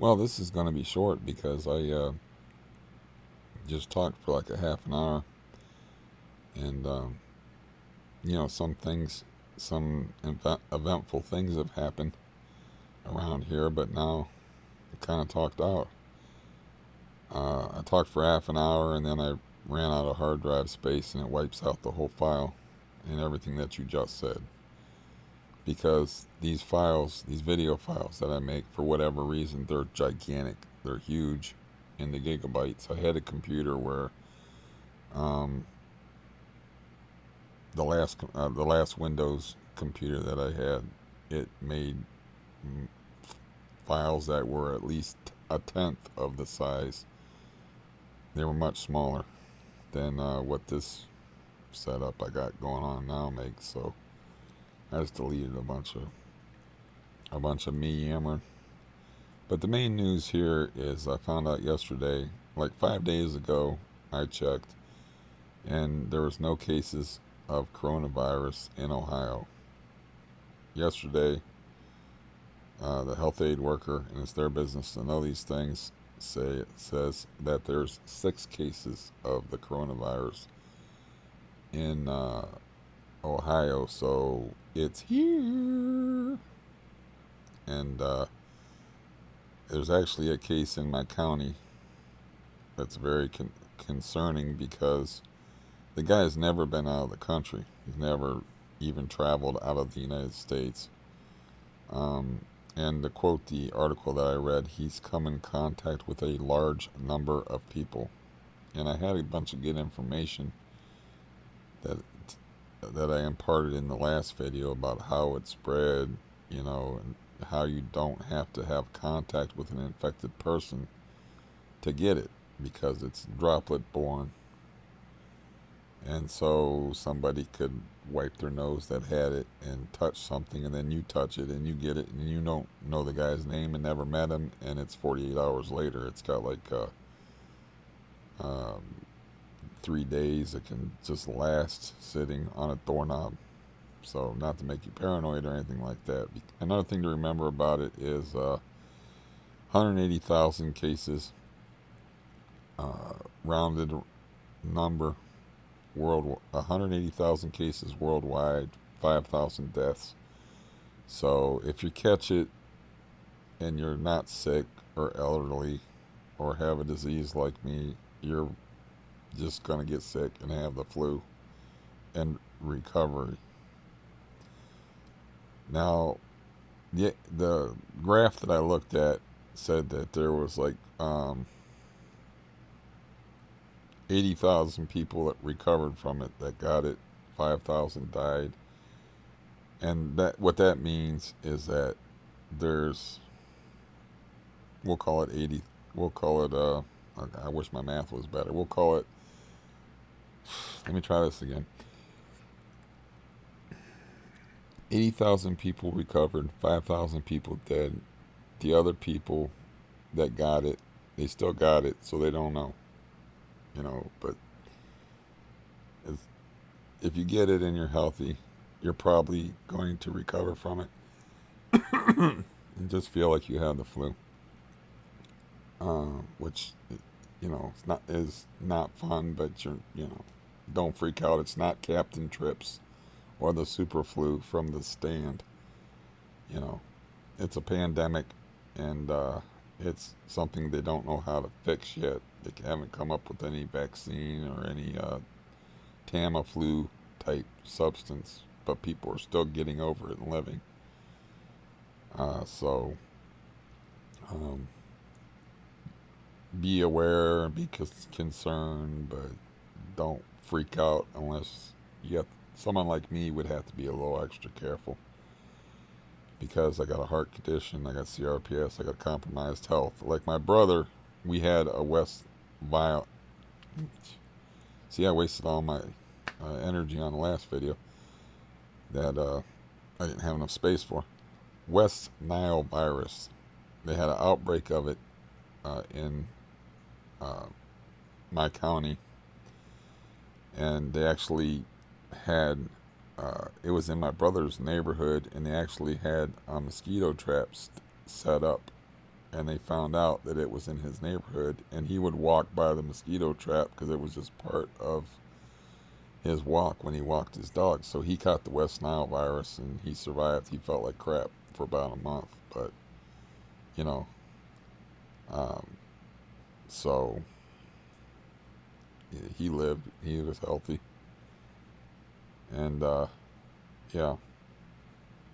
Well, this is going to be short because I just talked for like a half an hour, and some things, some eventful things have happened around here, but now it kind of talked out. I talked for half an hour, and then I ran out of hard drive space, and it wipes out the whole file and everything that you just said. Because these files, these video files that I make, for whatever reason, they're gigantic. They're huge in the gigabytes. I had a computer where um, the last Windows computer that I had, it made files that were at least a tenth of the size. They were much smaller than what this setup I got going on now makes. So I just deleted a bunch of me yammering. But the main news here is I found out yesterday, like 5 days ago, I checked, and there was no cases of coronavirus in Ohio. Yesterday, the health aid worker, and it's their business to know these things, says that there's 6 cases of the coronavirus in Ohio. So it's here, and there's actually a case in my county that's very concerning because the guy has never been out of the country. He's never even traveled out of the United States. And to quote the article that I read, he's come in contact with a large number of people. And I had a bunch of good information that I imparted in the last video about how it spread, and how you don't have to have contact with an infected person to get it because it's droplet borne. And so somebody could wipe their nose that had it and touch something, and then you touch it and you get it, and you don't know the guy's name and never met him, and it's 48 hours later. It's got like um, 3 days. It can just last sitting on a doorknob. So not to make you paranoid or anything like that. Another thing to remember about it is 180,000 cases, rounded number, 180,000 cases worldwide, 5,000 deaths. So if you catch it and you're not sick or elderly or have a disease like me, you're just going to get sick and have the flu and recovery. Now, the graph that I looked at said that there was like 80,000 people that recovered from it, that got it, 5,000 died. And that what that means is that there's, we'll call it 80, we'll call it, I wish my math was better. We'll call it, let me try this again. 80,000 people recovered, 5,000 people dead. The other people that got it, they still got it, so they don't know. But if you get it and you're healthy, you're probably going to recover from it and just feel like you have the flu, which is not fun. But don't freak out. It's not Captain Trips or the super flu from the stand. It's a pandemic, and it's something they don't know how to fix yet. They haven't come up with any vaccine or any Tamiflu type substance, but people are still getting over it and living. So be aware and be concerned, but don't freak out unless you have. Someone like me would have to be a little extra careful because I got a heart condition, I got CRPS, I got compromised health. Like my brother, we had a West Violet. See, I wasted all my energy on the last video that I didn't have enough space for. West Nile virus. They had an outbreak of it in my county, and they actually had it was in my brother's neighborhood, and they actually had mosquito traps set up and they found out that it was in his neighborhood, and he would walk by the mosquito trap because it was just part of his walk when he walked his dog. So he caught the West Nile virus and he survived. He felt like crap for about a month, but you know, um, so he lived. He was healthy, and yeah,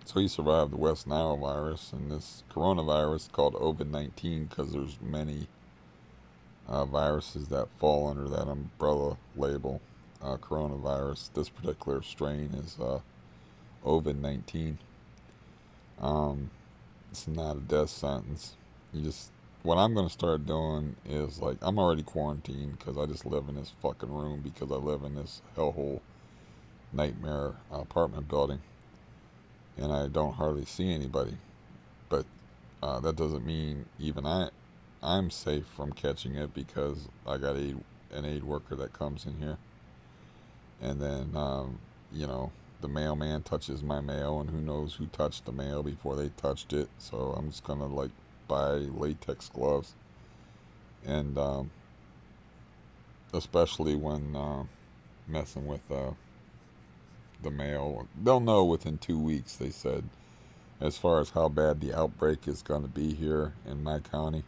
so he survived the West Nile virus and this coronavirus called COVID-19 because there's many viruses that fall under that umbrella label. Coronavirus. This particular strain is COVID-19. Um, it's not a death sentence. You just what I'm gonna start doing is like I'm already quarantined because I just live in this fucking room because I live in this hellhole nightmare apartment building and I don't hardly see anybody. But that doesn't mean even I'm safe from catching it because I got an aid worker that comes in here, and then you know the mailman touches my mail, and who knows who touched the mail before they touched it. So I'm just gonna like buy latex gloves, and especially when messing with the mail, they'll know within 2 weeks. They said as far as how bad the outbreak is going to be here in my county.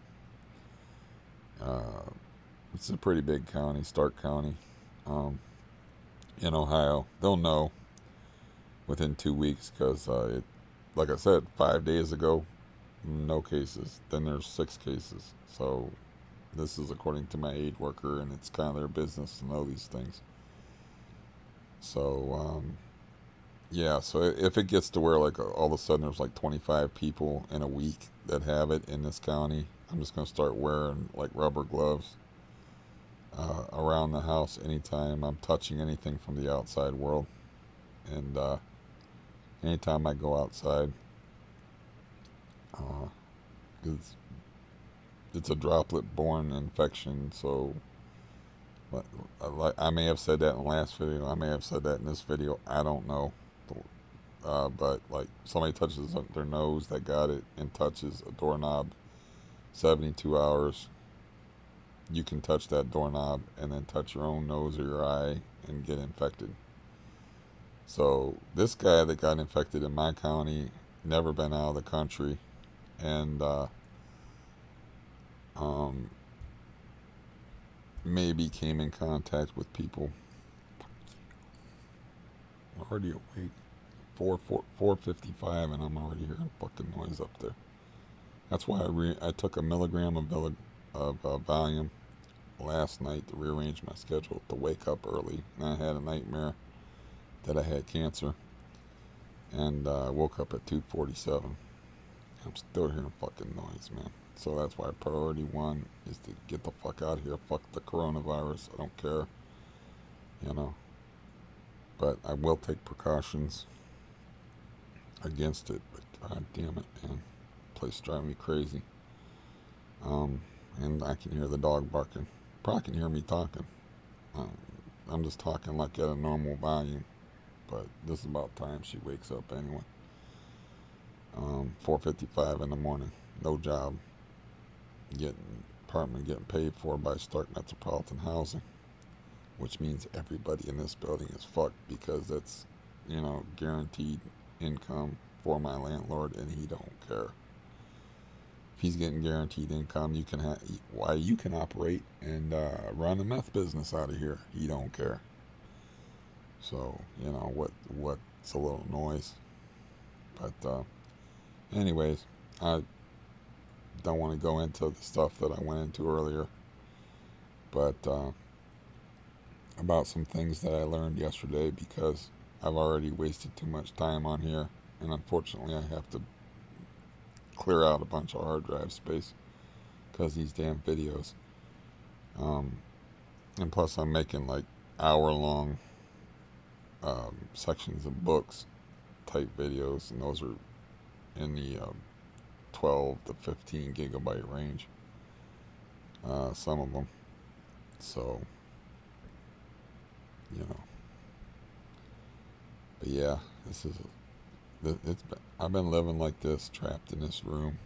Uh, it's a pretty big county, Stark County, um, in Ohio. They'll know within 2 weeks because like I said, 5 days ago, no cases. Then there's 6 cases. So this is according to my aid worker, and it's kind of their business to know these things. So yeah, so if it gets to where like all of a sudden there's like 25 people in a week that have it in this county, I'm just gonna start wearing like rubber gloves around the house anytime I'm touching anything from the outside world, and anytime I go outside, uh, it's a droplet-borne infection. So, like I may have said that in the last video, I may have said that in this video. I don't know, but like somebody touches their nose that got it and touches a doorknob, 72 hours. You can touch that doorknob and then touch your own nose or your eye and get infected. So this guy that got infected in my county never been out of the country, and um, maybe came in contact with people. I'm already awake. 4:55, and I'm already hearing fucking noise up there. That's why I took a milligram of Valium last night to rearrange my schedule to wake up early. And I had a nightmare that I had cancer, and I woke up at 2:47. I'm still hearing fucking noise, man. So that's why priority one is to get the fuck out of here. Fuck the coronavirus. I don't care, you know. But I will take precautions against it. But god damn it, man. The place driving me crazy. Um, and I can hear the dog barking. Probably can hear me talking. Um, I'm just talking like at a normal volume. But this is about time she wakes up anyway. 4:55 in the morning. No job. Getting paid for by Stark Metropolitan Housing, which means everybody in this building is fucked because that's, guaranteed income for my landlord, and he don't care. If he's getting guaranteed income, you can operate and run a meth business out of here. He don't care. So what's a little noise, but anyways, I don't want to go into the stuff that I went into earlier, but about some things that I learned yesterday because I've already wasted too much time on here, and unfortunately I have to clear out a bunch of hard drive space because these damn videos. And plus I'm making like hour-long sections of books type videos, and those are in the 12 to 15 gigabyte range, some of them. So, but yeah, I've been living like this, trapped in this room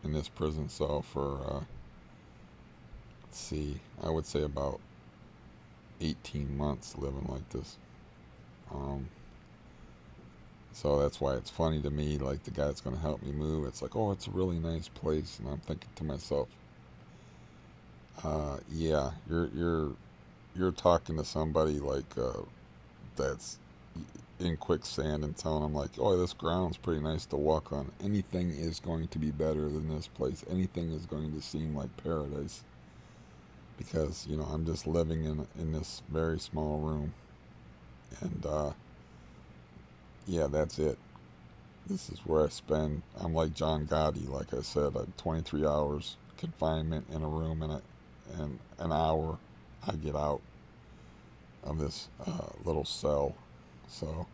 in this prison cell for, let's see, I would say about 18 months living like this. Um, so that's why it's funny to me, like the guy that's going to help me move, it's like, oh, it's a really nice place. And I'm thinking to myself, yeah, you're talking to somebody like, that's in quicksand and telling them like, oh, this ground's pretty nice to walk on. Anything is going to be better than this place. Anything is going to seem like paradise because I'm just living in this very small room, and yeah, that's it. This is where I spend. I'm like John Gotti, like I said, 23 hours confinement in a room, and an hour I get out of this little cell. So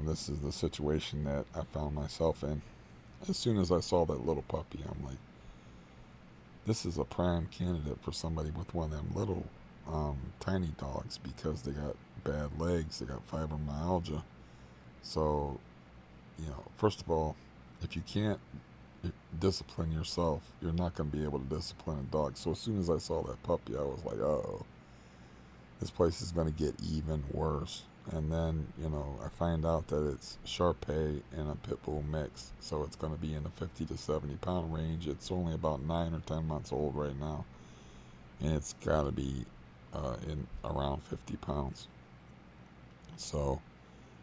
this is the situation that I found myself in. As soon as I saw that little puppy, I'm like, this is a prime candidate for somebody with one of them little tiny dogs because they got bad legs, they got fibromyalgia. So, first of all, if you can't discipline yourself, you're not going to be able to discipline a dog. So as soon as I saw that puppy, I was like, oh, this place is going to get even worse. And then, I find out that it's Shar-Pei and a Pit Bull mix. So it's going to be in the 50 to 70 pound range. It's only about 9 or 10 months old right now. And it's got to be in around 50 pounds. So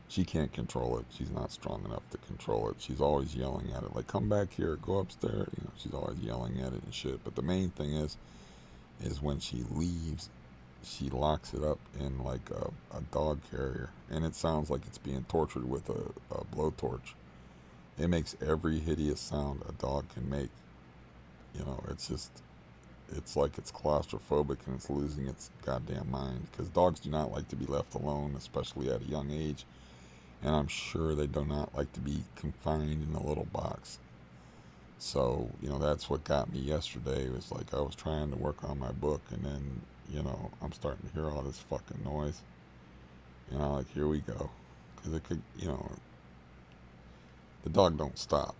she can't control it. She's not strong enough to control it. She's always yelling at it. Like, come back here, go upstairs. She's always yelling at it and shit. But the main thing is when she leaves, she locks it up in like a dog carrier, and it sounds like it's being tortured with a blowtorch. It makes every hideous sound a dog can make. It's like it's claustrophobic and it's losing its goddamn mind because dogs do not like to be left alone, especially at a young age. And I'm sure they do not like to be confined in a little box. So, that's what got me yesterday. It was like I was trying to work on my book, and then, I'm starting to hear all this fucking noise. And I'm like, here we go. Because it could, the dog don't stop.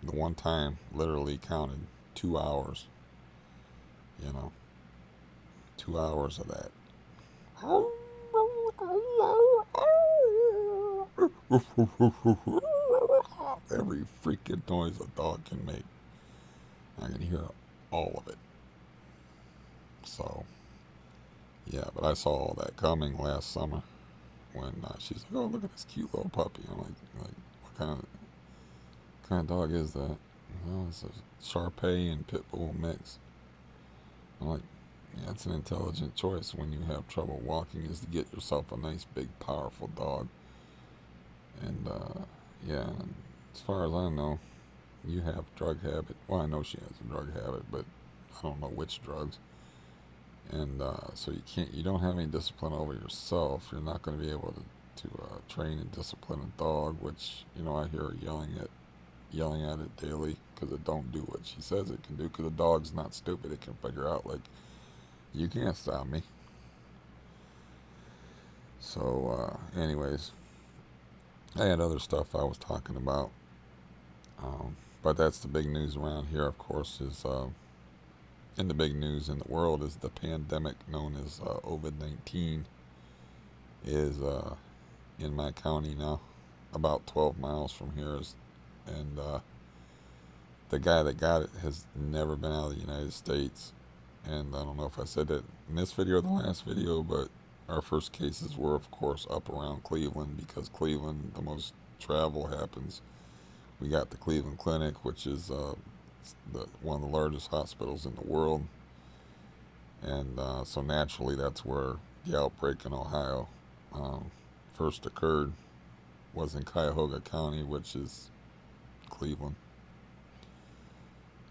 The one time literally counted 2 hours, you know, 2 hours of that. Every freaking noise a dog can make, I can hear all of it. So, yeah, but I saw all that coming last summer when she's like, "Oh, look at this cute little puppy." I'm like, what kind of dog is that? Well, it's a Shar-Pei and Pit Bull mix. I'm like, yeah, it's an intelligent choice when you have trouble walking, is to get yourself a nice, big, powerful dog. And yeah, and as far as I know, you have drug habit. Well, I know she has a drug habit, but I don't know which drugs. And so you don't have any discipline over yourself. You're not going to be able to train and discipline a dog, which I hear her yelling at it daily because it don't do what she says it can do. Because a dog's not stupid; it can figure out like, you can't stop me. So, anyways, I had other stuff I was talking about, but that's the big news around here. Of course, is and the big news in the world is the pandemic known as COVID-19 is in my county now, about 12 miles from here. And the guy that got it has never been out of the United States. And I don't know if I said that in this video or the last video, but our first cases were, of course, up around Cleveland because Cleveland, the most travel happens. We got the Cleveland Clinic, which is one of the largest hospitals in the world. And so naturally, that's where the outbreak in Ohio first occurred, was in Cuyahoga County, which is Cleveland.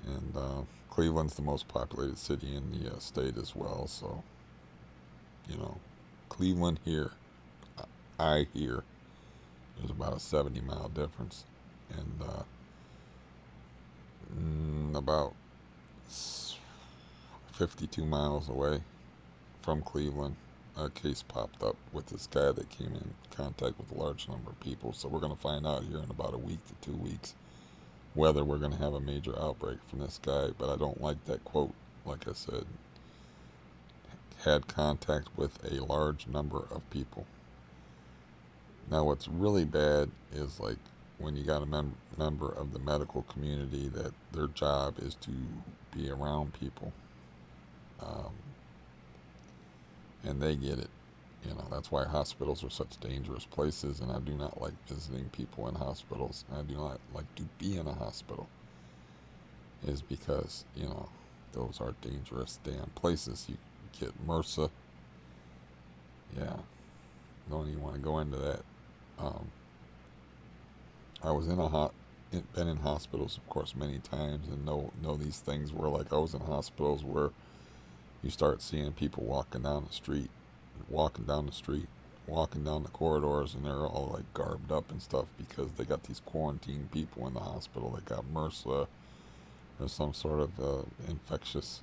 And Cleveland's the most populated city in the state as well. So, Cleveland here, I hear there's about a 70-mile difference. And about 52 miles away from Cleveland, a case popped up with this guy that came in contact with a large number of people. So we're going to find out here in about a week to 2 weeks whether we're going to have a major outbreak from this guy. But I don't like that quote. Like I said, had contact with a large number of people. Now, what's really bad is like when you got a member of the medical community that their job is to be around people, um, and they get it. You know, that's why hospitals are such dangerous places, and I do not like visiting people in hospitals. I do not like to be in a hospital, is because, you know, those are dangerous damn places. You get MRSA. Yeah, don't even want to go into that. Um, I was been in hospitals, of course, many times, and know these things where, like, I was in hospitals where you start seeing people walking down the street, walking down the corridors, and they're all like garbed up and stuff because they got these quarantined people in the hospital. They got MRSA or some sort of infectious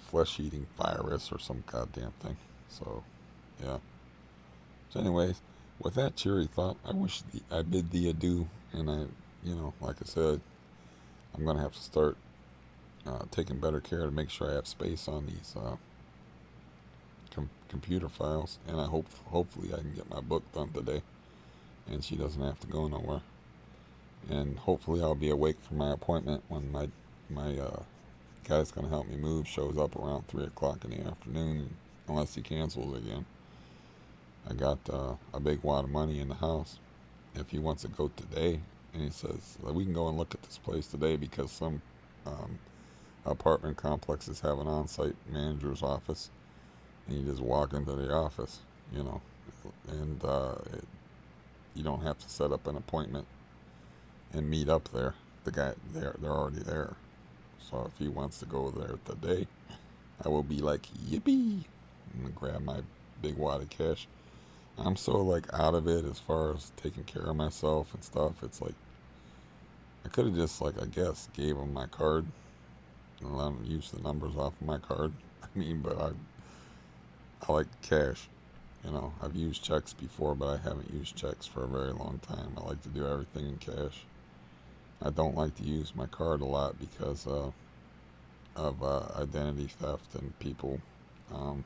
flesh-eating virus or some goddamn thing. So, yeah. So, anyways, with that cheery thought, I bid thee adieu, and like I said, I'm gonna have to start taking better care to make sure I have space on these computer files, and hopefully I can get my book done today, and she doesn't have to go nowhere, and hopefully I'll be awake for my appointment when my guy's gonna help me move shows up around 3 o'clock in the afternoon, unless he cancels again. I got a big wad of money in the house. If he wants to go today, and he says we can go and look at this place today because some um, apartment complexes have an on-site manager's office, and you just walk into the office, you know, and you don't have to set up an appointment and meet up there. The guy, they're already there. So if he wants to go there today, I will be like, yippee, and grab my big wad of cash. I'm so like out of it as far as taking care of myself and stuff. It's like I could have just, like, I guess gave him my card and let him use the numbers off of my card. I mean, but I like cash. You know, I've used checks before, but I haven't used checks for a very long time. I like to do everything in cash. I don't like to use my card a lot because of identity theft and people um,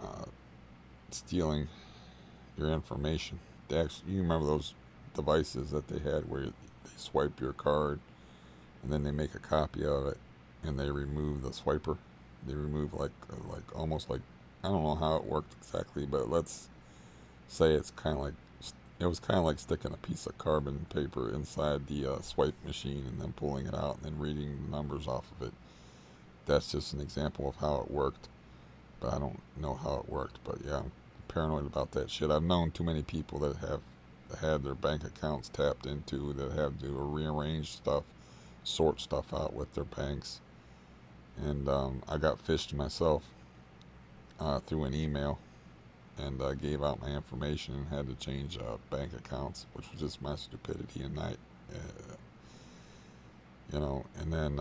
uh, stealing your information. You remember those devices that they had where they swipe your card and then they make a copy of it and they remove the swiper. They remove like almost like, I don't know how it worked exactly, but let's say it was kind of like sticking a piece of carbon paper inside the swipe machine and then pulling it out and then reading the numbers off of it. That's just an example of how it worked, but I don't know how it worked. But yeah, I'm paranoid about that shit. I've known too many people that have had their bank accounts tapped into, that have to rearrange stuff, sort stuff out with their banks. And I got phished myself through an email, and gave out my information and had to change bank accounts, which was just my stupidity and night, And then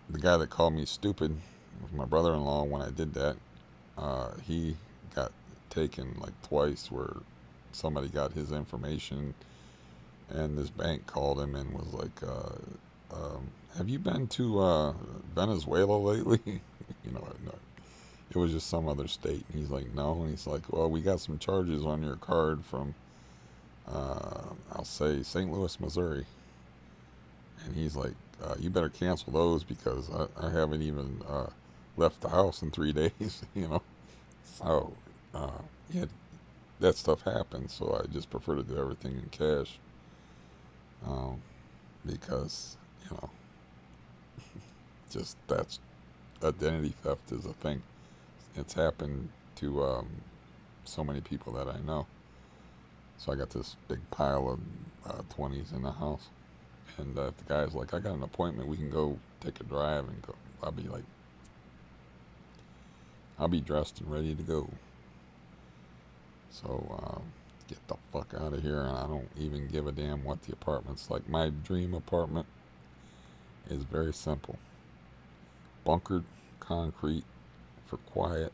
the guy that called me stupid was my brother-in-law. When I did that, he got taken like twice, where somebody got his information, and this bank called him and was like, "Have you been to Venezuela lately?" No, it was just some other state. And he's like, "No." And he's like, "Well, we got some charges on your card from, I'll say, St. Louis, Missouri." And he's like, "You better cancel those because I haven't even left the house in 3 days." So, yeah, that stuff happens. So I just prefer to do everything in cash, um, because, you know, just that's identity theft is a thing. It's happened to so many people that I know. So I got this big pile of 20s in the house. And if the guy's like, "I got an appointment, we can go take a drive and go," I'll be dressed and ready to go. So get the fuck out of here, and I don't even give a damn what the apartment's like. My dream apartment is very simple: bunkered concrete for quiet,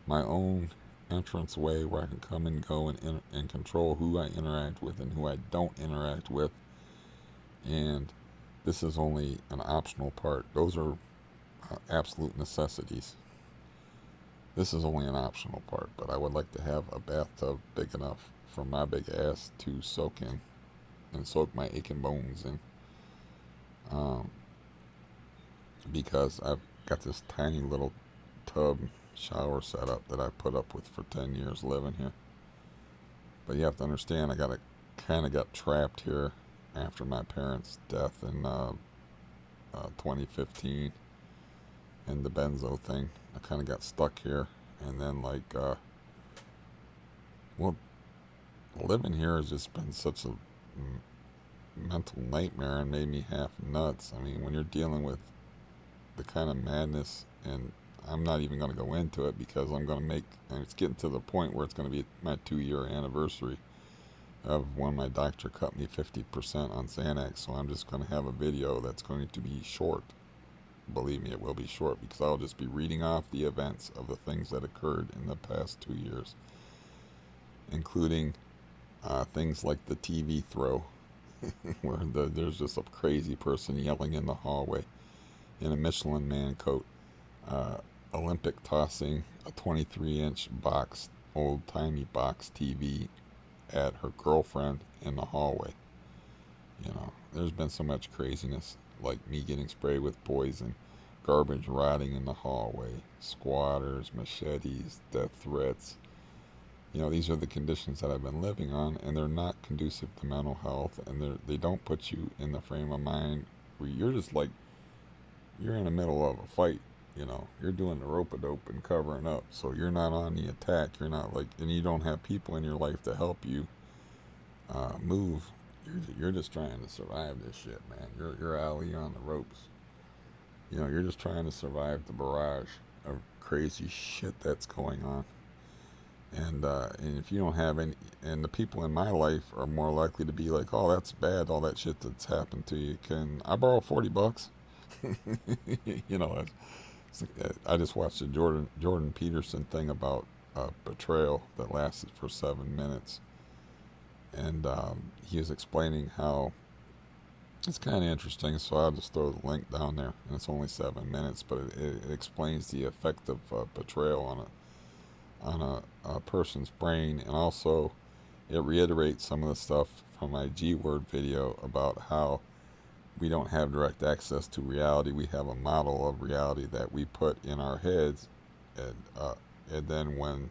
my own entrance way where I can come and go and control who I interact with and who I don't interact with. And this is only an optional part. Those are absolute necessities. This is only an optional part, but I would like to have a bathtub big enough for my big ass to soak in and soak my aching bones in. Um, because I've got this tiny little tub shower setup that I put up with for 10 years living here. But you have to understand, I kind of got trapped here after my parents' death in 2015 and the benzo thing. I kind of got stuck here, and then well, living here has just been such a mental nightmare and made me half nuts. I mean, when you're dealing with the kind of madness, and I'm not even going to go into it because it's getting to the point where it's going to be my 2-year anniversary of when my doctor cut me 50% on Xanax. So I'm just going to have a video that's going to be short. Believe me, it will be short, because I'll just be reading off the events of the things that occurred in the past 2 years, including things like the TV throw, where there's just a crazy person yelling in the hallway in a Michelin man coat, Olympic tossing a 23-inch box, old-timey box TV at her girlfriend in the hallway. You know, there's been so much craziness, like me getting sprayed with poison, garbage rotting in the hallway, squatters, machetes, death threats. You know, these are the conditions that I've been living on, and they're not conducive to mental health, and they don't put you in the frame of mind where you're just like, you're in the middle of a fight. You know, you're doing the rope-a-dope and covering up, so you're not on the attack. You're not and you don't have people in your life to help you move. You're just trying to survive this shit, man. You're Ali on the ropes. You know, you're just trying to survive the barrage of crazy shit that's going on. And if you don't have any, and the people in my life are more likely to be like, oh, that's bad, all that shit that's happened to you. Can I borrow $40? You know, I just watched the Jordan Peterson thing about betrayal that lasted for 7 minutes, and he was explaining how it's kind of interesting. So I'll just throw the link down there, and it's only 7 minutes, but it explains the effect of betrayal on a person's brain, and also it reiterates some of the stuff from my G word video about how we don't have direct access to reality. We have a model of reality that we put in our heads, and then when,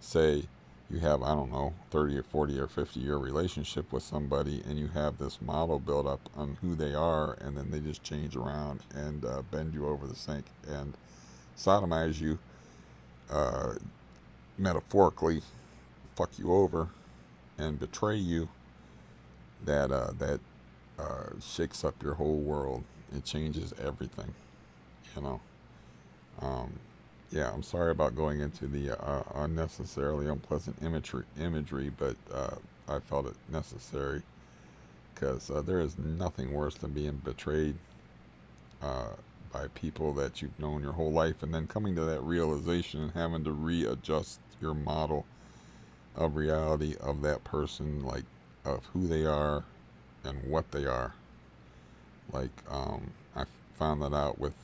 say, you have, I don't know, 30 or 40 or 50-year relationship with somebody, and you have this model built up on who they are, and then they just change around and bend you over the sink and sodomize you, metaphorically fuck you over and betray you, that shakes up your whole world. It changes everything, you know. Yeah, I'm sorry about going into the unnecessarily unpleasant imagery, but I felt it necessary, because there is nothing worse than being betrayed by people that you've known your whole life, and then coming to that realization and having to readjust your model of reality of that person, like of who they are and what they are. Like, I found that out with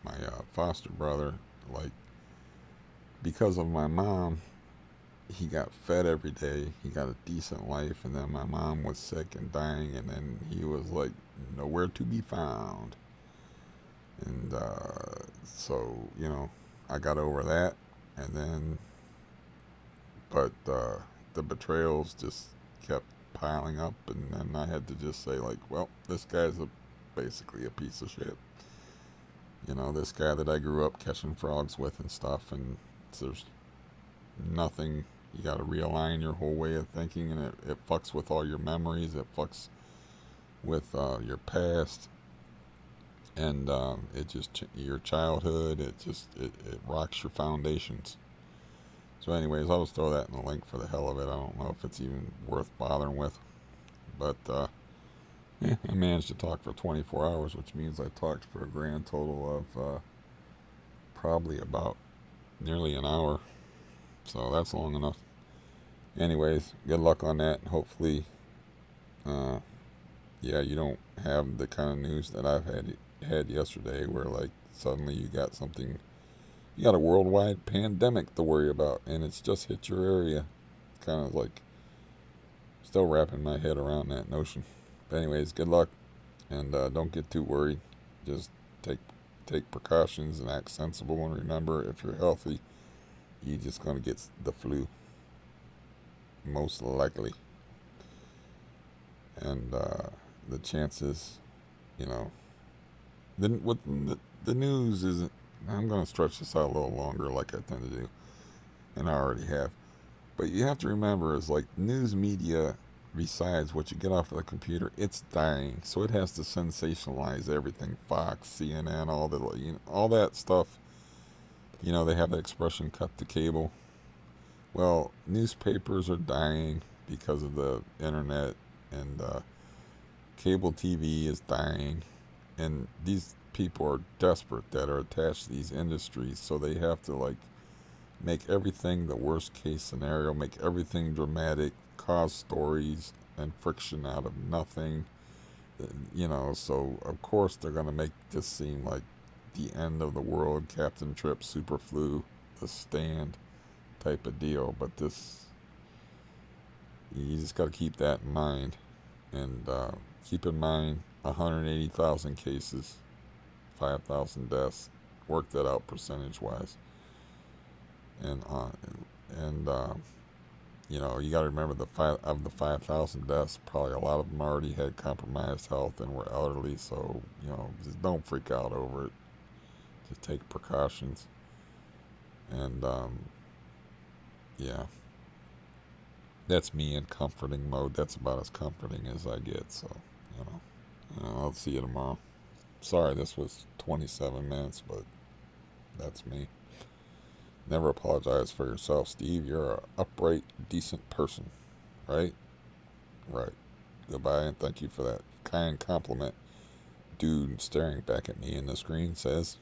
my foster brother. Like, because of my mom, he got fed every day. He got a decent life, and then my mom was sick and dying, and then he was like nowhere to be found. And so, you know, I got over that, and then, but the betrayals just kept piling up, and then I had to just say, like, well, this guy's basically a piece of shit. You know, this guy that I grew up catching frogs with and stuff, and there's nothing. You got to realign your whole way of thinking, and it fucks with all your memories. It fucks with your past, and it just your childhood. It rocks your foundations. So, anyways, I'll just throw that in the link for the hell of it. I don't know if it's even worth bothering with, but yeah, I managed to talk for 24 hours, which means I talked for a grand total of probably about nearly an hour. So that's long enough. Anyways, good luck on that. Hopefully, uh, yeah, you don't have the kind of news that I've had yesterday, where like suddenly you got a worldwide pandemic to worry about, and it's just hit your area. Kind of like still wrapping my head around that notion. But anyways, good luck, and don't get too worried. Just take take precautions and act sensible. And remember, if you're healthy, you're just gonna get the flu, most likely. And the chances, you know, the news isn't. I'm gonna stretch this out a little longer, like I tend to do, and I already have. But you have to remember, is like news media, besides what you get off of the computer, it's dying. So it has to sensationalize everything. Fox, CNN, all that stuff. They have the expression "cut the cable." Well, newspapers are dying because of the internet, and cable TV is dying, and these people are desperate that are attached to these industries, so they have to like make everything the worst case scenario, make everything dramatic, cause stories and friction out of nothing. So of course they're going to make this seem like the end of the world, Captain Trip, Super Flu, The Stand type of deal. But you just got to keep that in mind. And keep in mind 180,000 cases, 5,000 deaths. Work that out percentage wise. And you got to remember of the 5,000 deaths, probably a lot of them already had compromised health and were elderly. So just don't freak out over it. Just take precautions. And yeah, that's me in comforting mode. That's about as comforting as I get. So you I'll see you tomorrow. Sorry, this was 27 minutes, but that's me. Never apologize for yourself, Steve. You're an upright, decent person, right? Right. Goodbye, and thank you for that kind compliment. Dude staring back at me in the screen says,